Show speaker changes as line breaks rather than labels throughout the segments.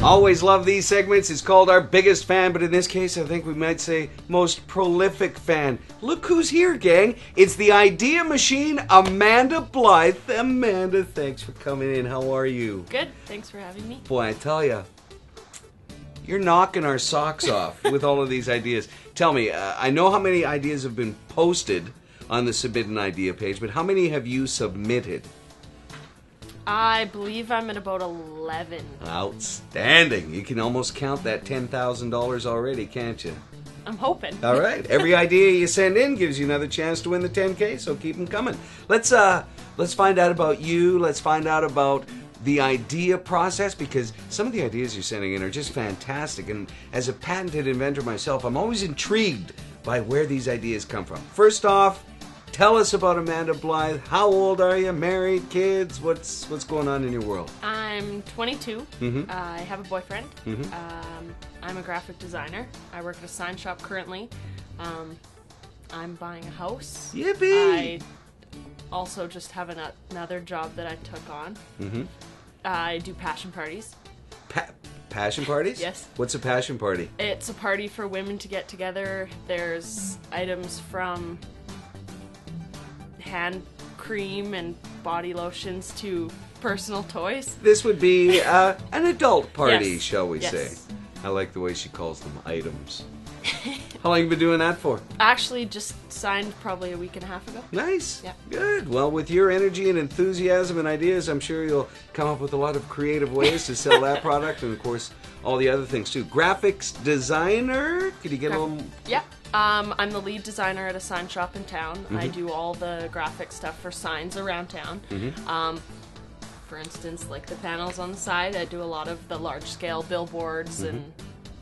Always love these segments. It's called Our Biggest Fan, but in this case, I think we might say most prolific fan. Look who's here, gang. It's the idea machine, Amanda Blyth. Amanda, thanks for coming in. How are you?
Good. Thanks for having me.
Boy, I tell you, you're knocking our socks off with all of these ideas. Tell me, I know how many ideas have been posted on the Submit an Idea page, but how many have you submitted?
I believe I'm at about 11.
Outstanding. You can almost count that $10,000 already, can't you?
I'm hoping.
All right. Every idea you send in gives you another chance to win the 10K, so keep them coming. Let's find out about you. Let's find out about the idea process, because some of the ideas you're sending in are just fantastic. And as a patented inventor myself, I'm always intrigued by where these ideas come from. First off, tell us about Amanda Blyth. How old are you? Married? Kids? What's going on in your world?
I'm 22.
Mm-hmm.
I have a boyfriend.
Mm-hmm.
I'm a graphic designer. I work at a sign shop currently. I'm buying a house.
Yippee!
I also just have another job that I took on.
Mm-hmm.
I do passion parties.
Passion parties?
Yes.
What's a passion party?
It's a party for women to get together. There's items from hand cream and body lotions to personal toys.
This would be an adult party,
Yes.
shall we
Yes.
say. I like the way she calls them items. How long have you been doing that for?
Actually, just signed probably a week and a half ago.
Nice.
Yeah.
Good. Well, with your energy and enthusiasm and ideas, I'm sure you'll come up with a lot of creative ways to sell that product, and of course, all the other things too. Graphics designer? Could you get a little...
Yeah. I'm the lead designer at a sign shop in town.
Mm-hmm.
I do all the graphic stuff for signs around town.
Mm-hmm.
For instance, like the panels on the side, I do a lot of the large-scale billboards
Mm-hmm.
and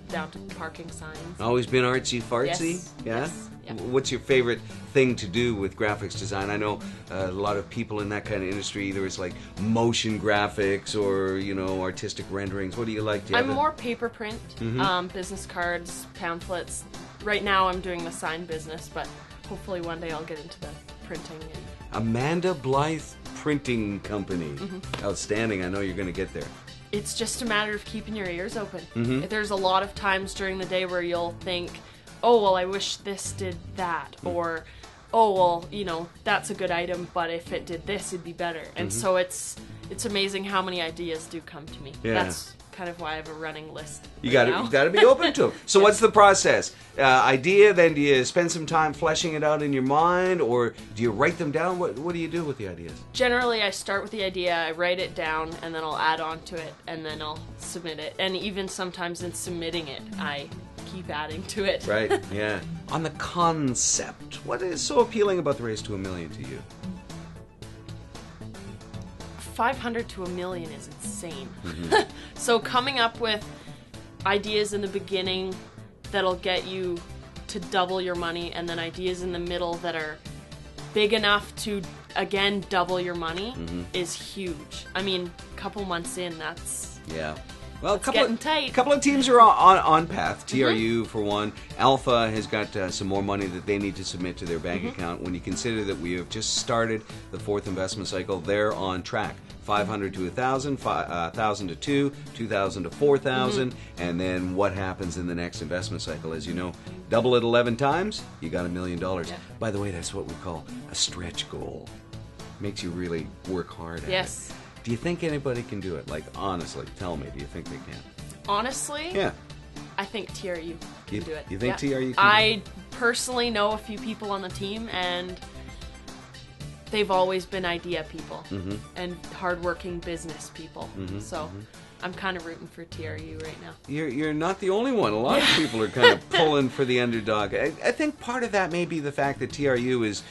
down to parking signs.
Always been artsy-fartsy?
Yes.
Yeah?
Yes. Yeah.
What's your favorite thing to do with graphics design? I know a lot of people in that kind of industry, either it's like motion graphics or, you know, artistic renderings. What do you like?
I'm more paper print,
Mm-hmm.
business cards, pamphlets. Right now I'm doing the sign business, but hopefully one day I'll get into the printing. And
Amanda Blyth Printing Company.
Mm-hmm.
Outstanding. I know you're going to get there.
it's just a matter of keeping your ears open.
Mm-hmm.
There's a lot of times during the day where you'll think, oh, well, I wish this did that, or, oh, well, you know, that's a good item, but if it did this, it'd be better. And so it's amazing how many ideas do come to me.
Yeah.
That's kind of why I have a running list.
You got to be open to them. So what's the process? Idea, then do you spend some time fleshing it out in your mind, or do you write them down? What do you do with the ideas?
Generally, I start with the idea, I write it down, and then I'll add on to it, and then I'll submit it. And even sometimes in submitting it, I keep adding to it.
Right, yeah. On the concept, what is so appealing about the Race to $1 Million to you?
500 to $1 million is insane.
Mm-hmm.
So coming up with ideas in the beginning that'll get you to double your money, and then ideas in the middle that are big enough to, again, double your money is huge. I mean, a couple months in, that's...
Yeah. Well, a
getting tight.
couple of teams are on path. TRU, for one. Alpha has got some more money that they need to submit to their bank account. When you consider that we have just started the fourth investment cycle, they're on track. 500 to 1,000, 1,000 to 2, 2,000 to 4,000, and then what happens in the next investment cycle? As you know, double it 11 times, you got $1 million. Yeah. By the way, that's what we call a stretch goal. Makes you really work hard at it. Do you think anybody can do it? Like, honestly, tell me, do you think they can?
Honestly?
Yeah.
I think TRU can do it.
You think TRU can do it?
I personally know a few people on the team, and they've always been idea people and hardworking business people. So I'm kind of rooting for TRU right now.
You're not the only one. A lot of people are kind of pulling for the underdog. I think part of that may be the fact that TRU is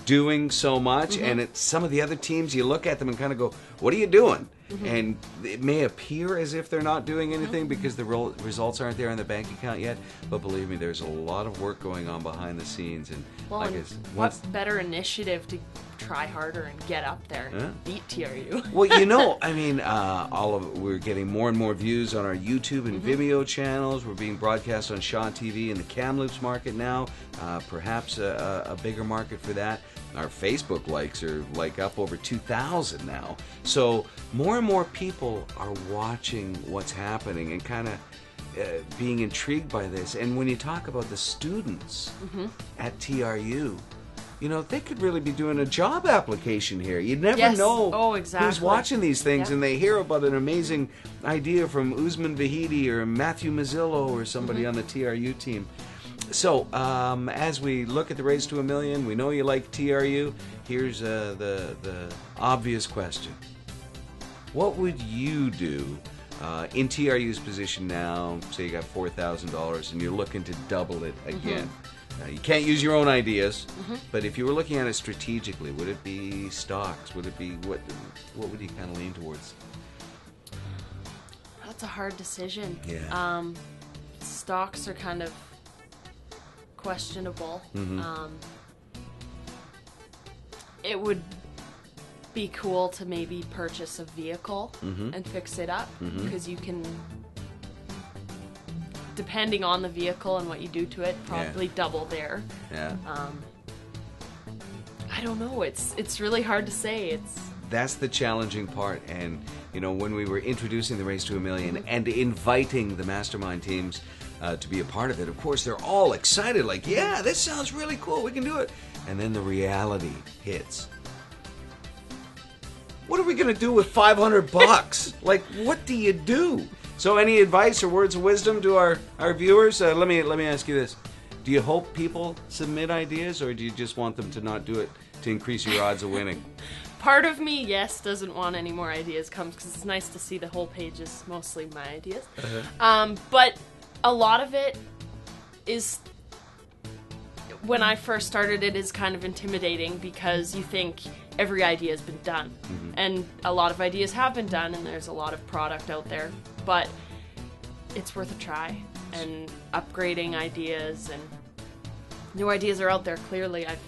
doing so much, and it's some of the other teams, you look at them and kind of go, what are you doing? And it may appear as if they're not doing anything because the results aren't there in the bank account yet, but believe me, there's a lot of work going on behind the scenes. And
what better initiative to try harder and get up there and beat TRU?
Well, you know, I mean, we're getting more and more views on our YouTube and Vimeo channels. We're being broadcast on Shaw TV in the Kamloops market now, perhaps a bigger market for that. Our Facebook likes are like up over 2,000 now. So more and more people are watching what's happening and kind of being intrigued by this. And when you talk about the students at TRU, you know, they could really be doing a job application here. You'd never know who's watching these things, and they hear about an amazing idea from Usman Vahidi or Matthew Mazzillo or somebody on the TRU team. So, as we look at the Race to a Million, we know you like TRU. Here's the obvious question. What would you do in TRU's position now? Say you got $4,000 and you're looking to double it again. You can't use your own ideas, but if you were looking at it strategically, would it be stocks? Would it be, what would you kind of lean towards?
That's a hard decision.
Yeah.
Stocks are kind of questionable. It would be cool to maybe purchase a vehicle and fix it up, because you can, depending on the vehicle and what you do to it, probably double there.
Yeah.
I don't know. It's really hard to say.
That's the challenging part. And you know, when we were introducing the Race to a Million and inviting the mastermind teams to be a part of it, of course they're all excited, like, yeah, this sounds really cool, we can do it. And then the reality hits. What are we going to do with $500? Like, what do you do? So any advice or words of wisdom to our viewers? Let me ask you this. Do you hope people submit ideas, or do you just want them to not do it to increase your odds of winning?
Part of me, yes, doesn't want any more ideas come, because it's nice to see the whole page is mostly my ideas. But a lot of it is, when I first started, it is kind of intimidating, because you think every idea has been done. And a lot of ideas have been done, and there's a lot of product out there. But it's worth a try, and upgrading ideas, and new ideas are out there. Clearly, I've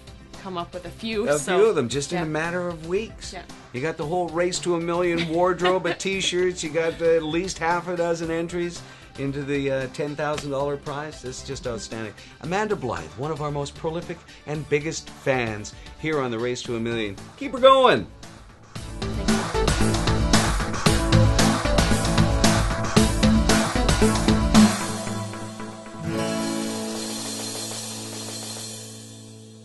come up with a few.
A few of them, just in a matter of weeks.
Yeah.
You got the whole Race to a Million wardrobe of T-shirts. You got at least half a dozen entries into the $10,000 prize. This is just outstanding. Amanda Blyth, one of our most prolific and biggest fans here on the Race to a Million. Keep her going.